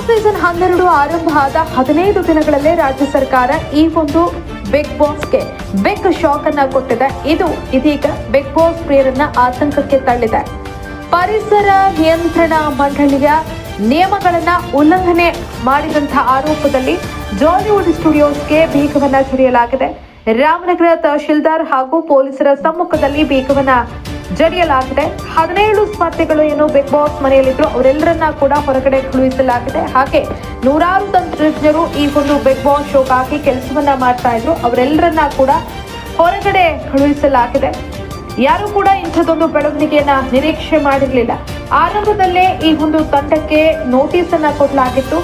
Boss season 12 ಆರಂಭ ಆದ 15 ದಿನಗಳಲ್ಲೇ ರಾಜ್ಯ ಸರ್ಕಾರ ಈ ಒಂದು ಬಿಗ್ ಬಾಸ್ಗೆ ಬಿಗ್ ಶಾಕ್ ಅನ್ನ ಕೊಟ್ಟಿದೆ. ಇದು ಇದೀಗ ಬಿಗ್ ಬಾಸ್ ಪ್ರಿಯರನ್ನ ಆತಂಕಕ್ಕೆ ತಳ್ಳಿದೆ. ಪರಿಸರ ನಿಯಂತ್ರಣ ಮಂಡಳಿಯ ನಿಯಮಗಳನ್ನ ಉಲ್ಲಂಘನೆ ಮಾಡಿದಂತಹ ಆರೋಪದಲ್ಲಿ ಜಾಲಿವುಡ್ ಸ್ಟುಡಿಯೋಸ್ಗೆ ಬೀಗವನ್ನ ಜಡಿಯಲಾಗಿದೆ. ರಾಮನಗರ ತಹಶೀಲ್ದಾರ್ ಹಾಗೂ ಪೊಲೀಸರ ಸಮ್ಮುಖದಲ್ಲಿ ಬೀಗವನ್ನ ಜಡಿಯಲಾಗಿದೆ. 17 ಸ್ಪರ್ಧಿಗಳು ಏನು ಬಿಗ್ ಬಾಸ್ ಮನೆಯಲ್ಲಿದ್ರು ಅವರೆಲ್ಲರನ್ನ ಕೂಡ ಹೊರಗಡೆ ಕಳುಹಿಸಲಾಗಿದೆ. ಹಾಗೆ ನೂರಾರು ತಂತ್ರಜ್ಞರು ಈ ಒಂದು ಬಿಗ್ ಬಾಸ್ ಶೋಗಾಗಿ ಕೆಲಸವನ್ನ ಮಾಡ್ತಾ ಇದ್ರು, ಅವರೆಲ್ಲರನ್ನ ಕೂಡ ಹೊರಗಡೆ ಕಳುಹಿಸಲಾಗಿದೆ. ಯಾರು ಕೂಡ ಇಂಥದ್ದೊಂದು ಬೆಳವಣಿಗೆಯನ್ನ ನಿರೀಕ್ಷೆ ಮಾಡಿರಲಿಲ್ಲ. ಆರಂಭದಲ್ಲೇ ಈ ಒಂದು ತಂಡಕ್ಕೆ ನೋಟಿಸ್ ಅನ್ನ ಕೊಡಲಾಗಿತ್ತು.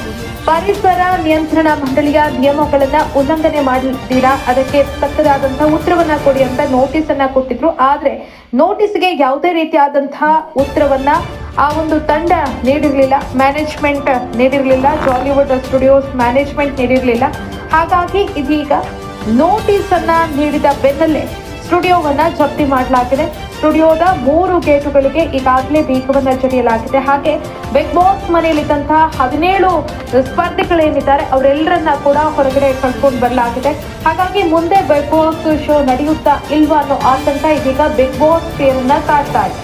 ಪರಿಸರ ನಿಯಂತ್ರಣ ಮಂಡಳಿಯ ನಿಯಮಗಳನ್ನ ಉಲ್ಲಂಘನೆ ಮಾಡಿದ್ದೀರಾ, ಅದಕ್ಕೆ ತಕ್ಕದಾದಂತಹ ಉತ್ತರವನ್ನ ಕೊಡಿ ಅಂತ ನೋಟಿಸ್ ಅನ್ನ ಕೊಟ್ಟಿದ್ರು. ಆದ್ರೆ ನೋಟಿಸ್ಗೆ ಯಾವುದೇ ರೀತಿಯಾದಂತಹ ಉತ್ತರವನ್ನ ಆ ಒಂದು ತಂಡ ನೀಡಿರಲಿಲ್ಲ, ಮ್ಯಾನೇಜ್ಮೆಂಟ್ ನೀಡಿರಲಿಲ್ಲ, ಜಾಲಿವುಡ್ ಸ್ಟುಡಿಯೋಸ್ ಮ್ಯಾನೇಜ್ಮೆಂಟ್ ನೀಡಿರಲಿಲ್ಲ. ಹಾಗಾಗಿ ಇದೀಗ ನೋಟಿಸ್ ಅನ್ನ ನೀಡಿದ ಬೆನ್ನಲ್ಲೇ ಸ್ಟುಡಿಯೋವನ್ನ ಜಪ್ತಿ ಮಾಡಲಾಗಿದೆ. ಸ್ಟುಡಿಯೋದ 3 ಗೇಟುಗಳಿಗೆ ಈಗಾಗಲೇ ಬೀಗವನ್ನ ಜಡಿಯಲಾಗಿದೆ. ಹಾಗೆ ಬಿಗ್ ಬಾಸ್ ಮನೆಯಲ್ಲಿದ್ದಂತಹ 17 ಸ್ಪರ್ಧಿಗಳೇನಿದ್ದಾರೆ ಅವರೆಲ್ಲರನ್ನ ಕೂಡ ಹೊರಗಡೆ ಕಳ್ಕೊಂಡು ಬರಲಾಗಿದೆ. ಹಾಗಾಗಿ ಮುಂದೆ ಬಿಗ್ ಬಾಸ್ ಶೋ ನಡೆಯುತ್ತಾ ಇಲ್ವಾ ಅನ್ನೋ ಆತಂಕ ಇದೀಗ ಬಿಗ್ ಬಾಸ್ ಪ್ರಿಯರನ್ನ ಕಾಡ್ತಾ ಇದೆ.